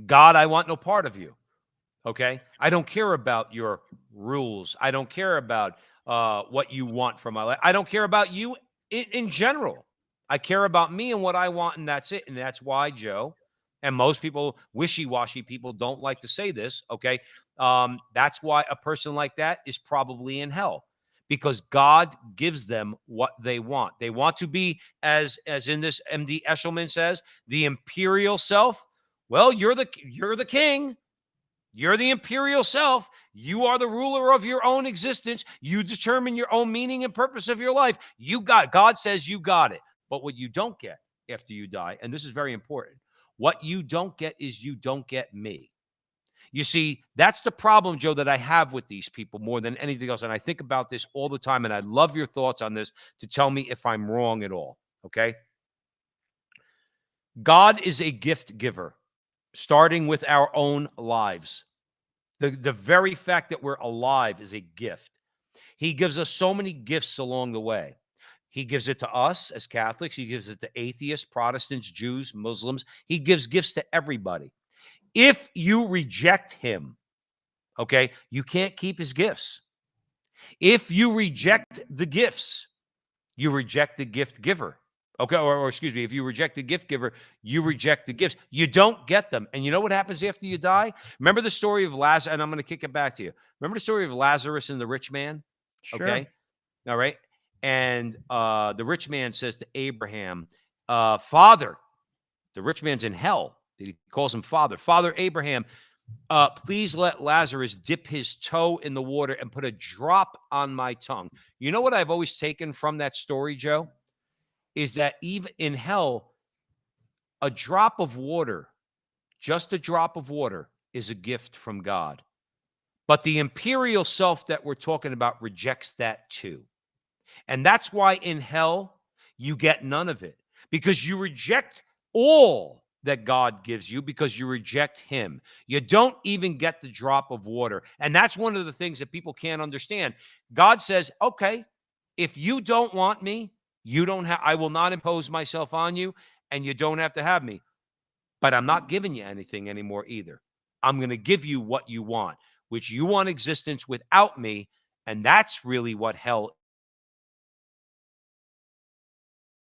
God, I want no part of you. Okay. I don't care about your rules. I don't care about what you want from my life. I don't care about you in general. I care about me and what I want, and that's it. And that's why, Joe, and most people, wishy-washy people, don't like to say this. Okay. That's why a person like that is probably in hell, because God gives them what they want. They want to be, as in this MD Eshelman says, the imperial self. Well, you're the king. You're the imperial self. You are the ruler of your own existence. You determine your own meaning and purpose of your life. God says you got it. But what you don't get after you die, and this is very important, what you don't get is you don't get me. You see, that's the problem, Joe, that I have with these people more than anything else. And I think about this all the time, and I'd love your thoughts on this to tell me if I'm wrong at all. Okay. God is a gift giver, starting with our own lives. The very fact that we're alive is a gift. He gives us so many gifts along the way. He gives it to us as Catholics. He gives it to atheists, Protestants, Jews, Muslims. He gives gifts to everybody. If you reject him, okay, you can't keep his gifts. If you reject the gifts, you reject the gift giver. Okay, or excuse me, if you reject the gift giver, you reject the gifts. You don't get them. And you know what happens after you die? Remember the story of Lazarus, and I'm going to kick it back to you. Remember the story of Lazarus and the rich man? Sure. Okay. All right. And the rich man says to Abraham, Father, the rich man's in hell. He calls him Father. Father Abraham, please let Lazarus dip his toe in the water and put a drop on my tongue. You know what I've always taken from that story, Joe? Is that even in hell, a drop of water, just a drop of water, is a gift from God. But the imperial self that we're talking about rejects that too. And that's why in hell, you get none of it, because you reject all that God gives you because you reject him. You don't even get the drop of water. And that's one of the things that people can't understand. God says, okay, if you don't want me, you don't have, I will not impose myself on you, and you don't have to have me. But I'm not giving you anything anymore either. I'm going to give you what you want, which you want existence without me. And that's really what hell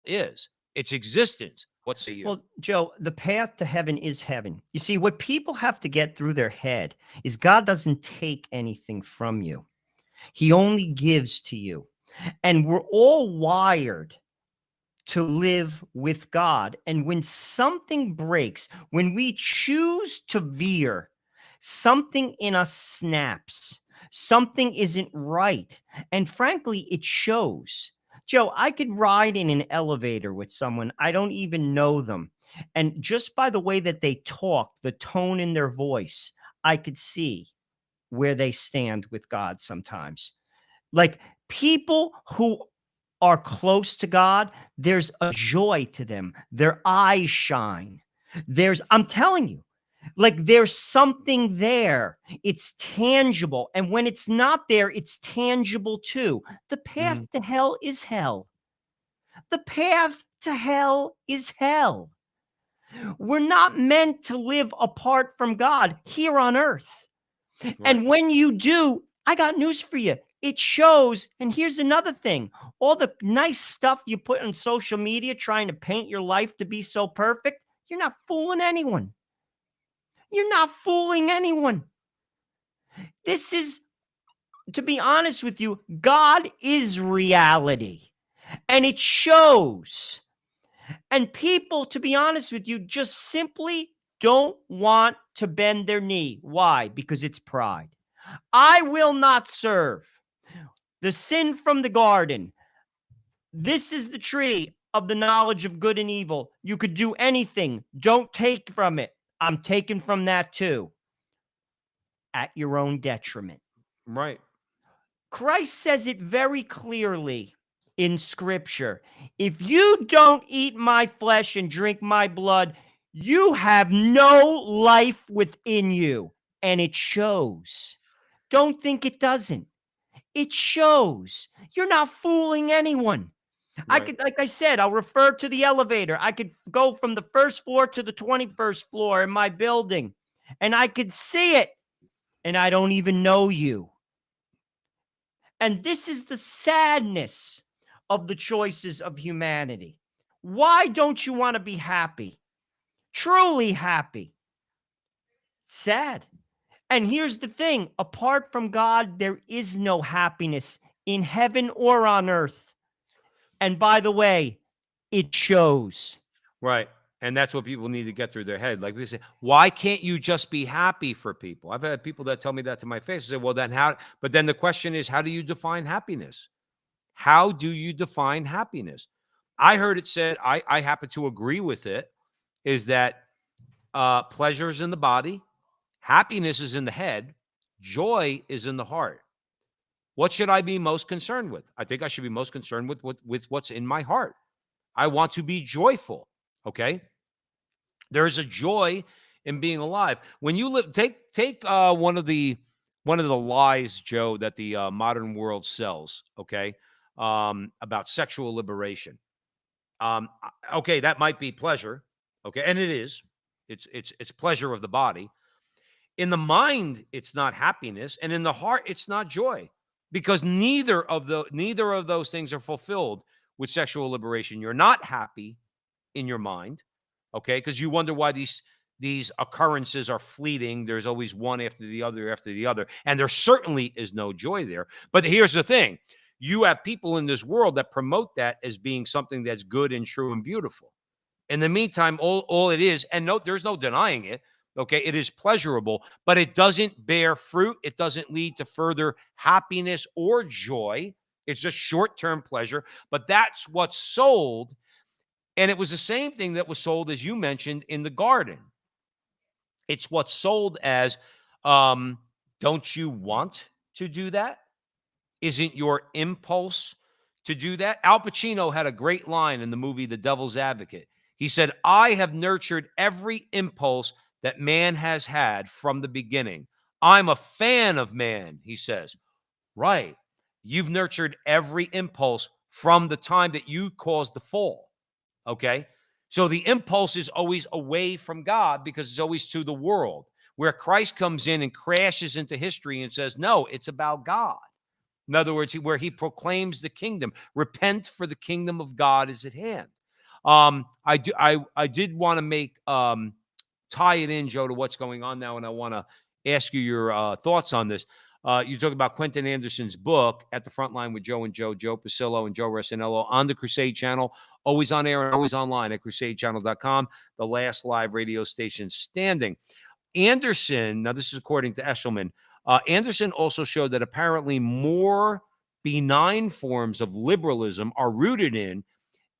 is. It's existence. What say you? Well, Joe, the path to heaven is heaven. You see, what people have to get through their head is God doesn't take anything from you. He only gives to you. And we're all wired to live with God. And when something breaks, when we choose to veer, something in us snaps. Something isn't right. And frankly, it shows. Joe, I could ride in an elevator with someone. I don't even know them. And just by the way that they talk, the tone in their voice, I could see where they stand with God sometimes. Like people who are close to God, there's a joy to them. Their eyes shine. I'm telling you, like there's something there. It's tangible. And when it's not there, it's tangible too. The path to hell is hell. The path to hell is hell. We're not meant to live apart from God here on earth. Right. And when you do, I got news for you. It shows. And here's another thing. All the nice stuff you put on social media trying to paint your life to be so perfect, you're not fooling anyone. You're not fooling anyone. This is, to be honest with you, God is reality. And it shows. And people, to be honest with you, just simply don't want to bend their knee. Why? Because it's pride. I will not serve. The sin from the garden. This is the tree of the knowledge of good and evil. You could do anything. Don't take from it. I'm taking from that too. At your own detriment. Right. Christ says it very clearly in scripture. If you don't eat my flesh and drink my blood, you have no life within you. And it shows. Don't think it doesn't. It shows. You're not fooling anyone. Right. I could, like I said, I'll refer to the elevator. I could go from the first floor to the 21st floor in my building, and I could see it, and I don't even know you. And this is the sadness of the choices of humanity. Why don't you want to be happy? Truly happy. Sad. And here's the thing. Apart from God, there is no happiness in heaven or on earth. And by the way, it shows. Right. And that's what people need to get through their head. Like we say, why can't you just be happy for people? I've had people that tell me that to my face. I say, well, then how? But then the question is, how do you define happiness? How do you define happiness? I heard it said, I happen to agree with it, is that pleasures in the body, Happiness is in the head. Joy is in the heart. What should I be most concerned with? I think I should be most concerned with what's in my heart. I want to be joyful. Okay. There's a joy in being alive. When you live, take one of the lies, Joe, that the modern world sells. Okay, about sexual liberation. Okay, that might be pleasure. Okay, and it is. It's pleasure of the body. In the mind, it's not happiness, and in the heart, it's not joy, because neither of those things are fulfilled with sexual liberation. You're not happy in your mind, okay, because you wonder why these occurrences are fleeting. There's always one after the other, and there certainly is no joy there. But here's the thing: you have people in this world that promote that as being something that's good and true and beautiful. In the meantime, all it is, and no, there's no denying it. Okay, it is pleasurable, but it doesn't bear fruit. It doesn't lead to further happiness or joy. It's just short-term pleasure. But that's what's sold. And it was the same thing that was sold, as you mentioned, in the garden. It's what's sold as, don't you want to do that? Isn't your impulse to do that? Al Pacino had a great line in the movie The Devil's Advocate. He said, I have nurtured every impulse that man has had from the beginning. I'm a fan of man, he says. Right. You've nurtured every impulse from the time that you caused the fall. Okay. So the impulse is always away from God because it's always to the world, where Christ comes in and crashes into history and says, no, it's about God. In other words, where he proclaims the kingdom. Repent, for the kingdom of God is at hand. I did want to make tie it in, Joe, to what's going on now, and I want to ask you your thoughts on this. You talk about Quentin Anderson's book, At the Frontline with Joe and Joe Pasillo and Joe Resinello, on the Crusade Channel, always on air and always online at crusadechannel.com, the last live radio station standing. Anderson, now this is according to Eshelman, Anderson also showed that apparently more benign forms of liberalism are rooted in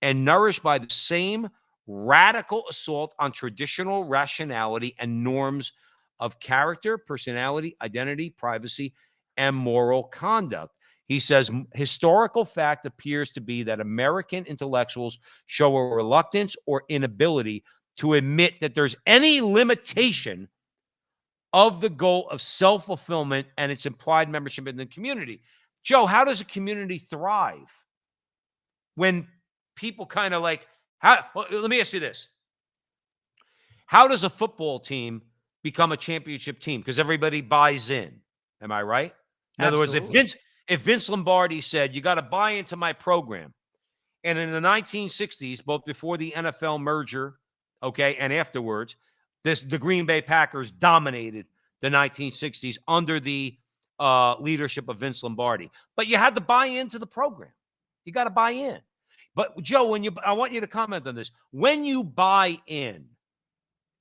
and nourished by the same radical assault on traditional rationality and norms of character, personality, identity, privacy, and moral conduct. He says, historical fact appears to be that American intellectuals show a reluctance or inability to admit that there's any limitation of the goal of self-fulfillment and its implied membership in the community. Joe, how does a community thrive when people kind of like, well, let me ask you this. How does a football team become a championship team? Because everybody buys in. Am I right? In other words, if Vince Lombardi said, you got to buy into my program, and in the 1960s, both before the NFL merger, okay, and afterwards, the Green Bay Packers dominated the 1960s under the leadership of Vince Lombardi. But you had to buy into the program. You got to buy in. But Joe, I want you to comment on this. When you buy in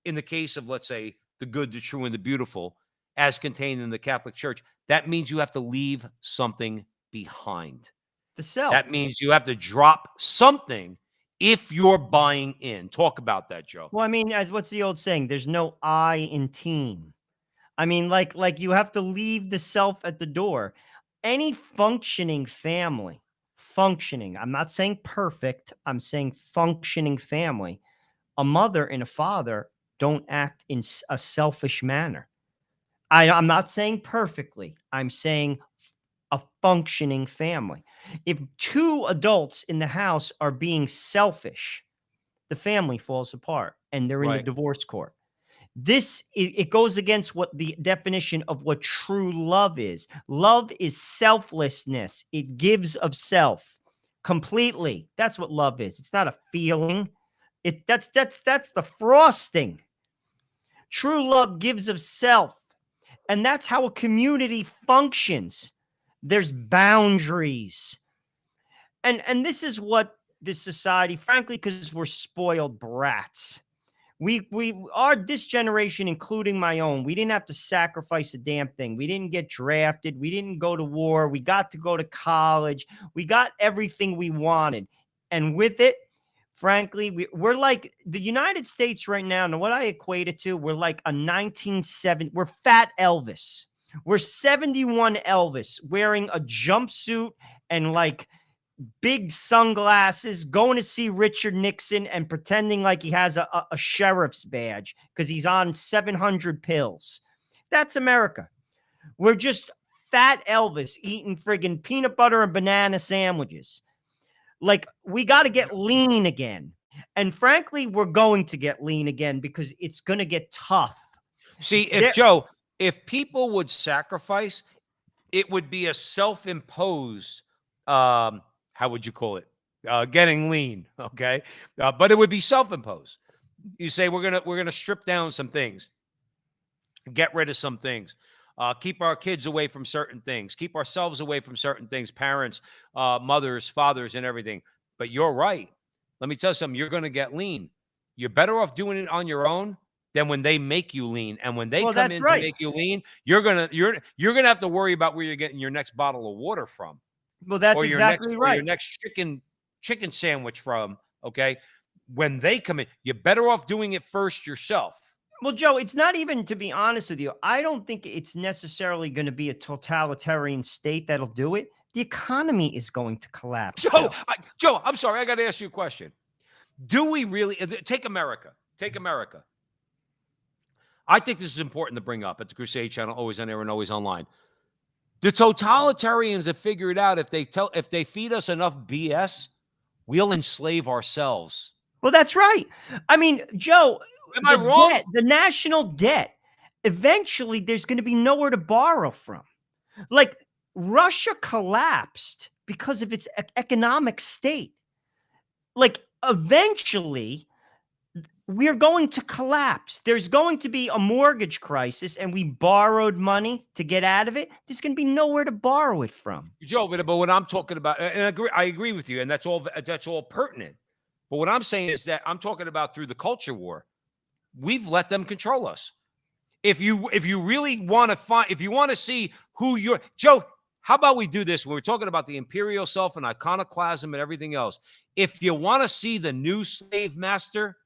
the case of, let's say, the good, the true, and the beautiful, as contained in the Catholic Church, that means you have to leave something behind. The self. That means you have to drop something if you're buying in. Talk about that, Joe. Well, I mean, as what's the old saying? There's no I in team. I mean, like you have to leave the self at the door. Any functioning family, I'm not saying perfect, I'm saying functioning family. A mother and a father don't act in a selfish manner. I'm not saying perfectly. I'm saying a functioning family. If two adults in the house are being selfish, the family falls apart and they're in the divorce court. It goes against what the definition of what true love is. Love is selflessness. It gives of self completely. That's what love is. It's not a feeling. That's the frosting. True love gives of self. And that's how a community functions. There's boundaries. And this is what this society, frankly, because we're spoiled brats. This generation, including my own, we didn't have to sacrifice a damn thing. We didn't get drafted. We didn't go to war. We got to go to college. We got everything we wanted. And with it, frankly, we're like the United States right now. And what I equate it to, we're like a 1970, we're fat Elvis. We're 71 Elvis wearing a jumpsuit and like big sunglasses, going to see Richard Nixon and pretending like he has a sheriff's badge because he's on 700 pills. That's America. We're just fat Elvis eating friggin' peanut butter and banana sandwiches. Like, we got to get lean again. And frankly, we're going to get lean again because it's going to get tough. See, Joe, if people would sacrifice, it would be a self-imposed, how would you call it? Getting lean. Okay. But it would be self-imposed. You say, we're going to strip down some things, get rid of some things. Keep our kids away from certain things, keep ourselves away from certain things, parents, mothers, fathers, and everything. But you're right. Let me tell you something. You're going to get lean. You're better off doing it on your own than when they make you lean. And when they come in to make you lean, you're gonna have to worry about where you're getting your next bottle of water from. Well, that's exactly right. Or your next chicken sandwich from. Okay. When they come in, you're better off doing it first yourself. Well, Joe, it's not even, to be honest with you, I don't think it's necessarily going to be a totalitarian state that'll do it. The economy is going to collapse. Joe, I'm sorry. I got to ask you a question. Do we really take America? Take America. I think this is important to bring up at the Crusade Channel, always on air and always online. The totalitarians have figured out if they feed us enough BS, we'll enslave ourselves. Well, that's right. I mean, Joe, am I wrong? The national debt, eventually there's going to be nowhere to borrow from. Like, Russia collapsed because of its economic state. Like, eventually we're going to collapse. There's going to be a mortgage crisis, and we borrowed money to get out of it. There's going to be nowhere to borrow it from. Joe, but what I'm talking about, and I agree with you, and that's all pertinent. But what I'm saying is that I'm talking about through the culture war. We've let them control us. If you really want to find, if you want to see who you're, Joe, how about we do this? When we're talking about the imperial self and iconoclasm and everything else. If you want to see the new slave master,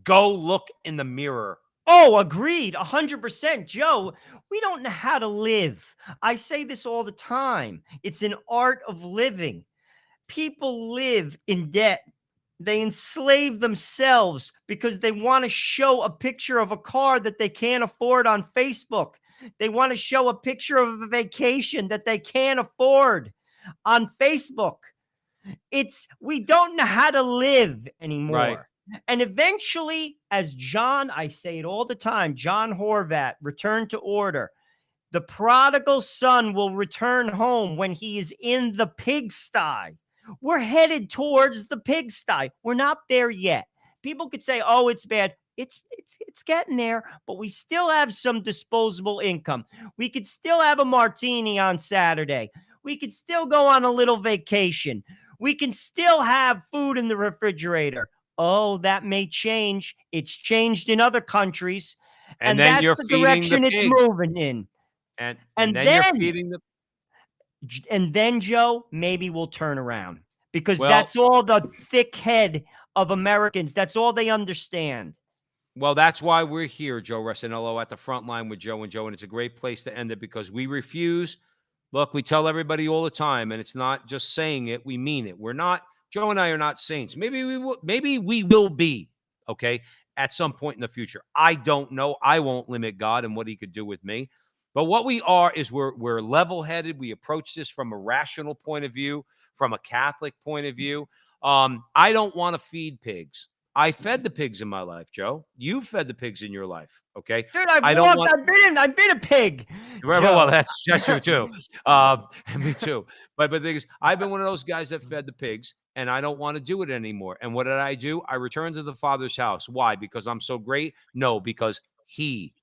go look in the mirror. Oh, agreed. 100%. Joe, we don't know how to live. I say this all the time. It's an art of living. People live in debt. They enslave themselves because they want to show a picture of a car that they can't afford on Facebook. They want to show a picture of a vacation that they can't afford on Facebook. We don't know how to live anymore. Right. And eventually, as I say it all the time, John Horvat, Return to Order, the prodigal son will return home when he is in the pigsty. We're headed towards the pigsty. We're not there yet. People could say, oh, it's bad. It's getting there, but we still have some disposable income. We could still have a martini on Saturday. We could still go on a little vacation. We can still have food in the refrigerator. Oh, that may change. It's changed in other countries. And then that's you're the feeding direction the it's pig. moving in. And then you're feeding the. And then, Joe, maybe we'll turn around because that's all the thick head of Americans. That's all they understand. Well, that's why we're here, Joe Resinello, at the front line with Joe and Joe. And it's a great place to end it because we refuse. Look, we tell everybody all the time, and it's not just saying it. We mean it. We're not, Joe and I are not saints. Maybe we will be, okay, at some point in the future. I don't know. I won't limit God and what he could do with me. But what we are is we're level-headed. We approach this from a rational point of view, from a Catholic point of view. I don't want to feed pigs. I fed the pigs in my life, Joe. You fed the pigs in your life, okay? Dude, I've been a pig. Right, well, that's true too. Me too. But the thing is, I've been one of those guys that fed the pigs, and I don't want to do it anymore. And what did I do? I returned to the Father's house. Why? Because I'm so great? No, because he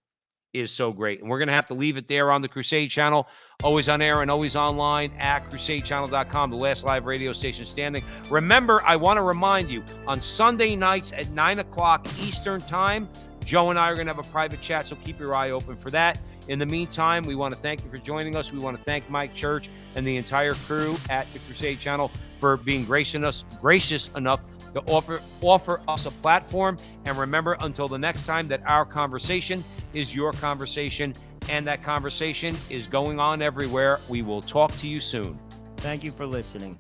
is so great. And we're going to have to leave it there on the Crusade Channel, always on air and always online at crusadechannel.com, the last live radio station standing. Remember, I want to remind you, on Sunday nights at 9 o'clock Eastern time, Joe and I are going to have a private chat, so keep your eye open for that. In the meantime, we want to thank you for joining us. We want to thank Mike Church and the entire crew at the Crusade Channel for being gracious enough to offer us a platform. And remember, until the next time, that our conversation is your conversation, and that conversation is going on everywhere. We will talk to you soon. Thank you for listening.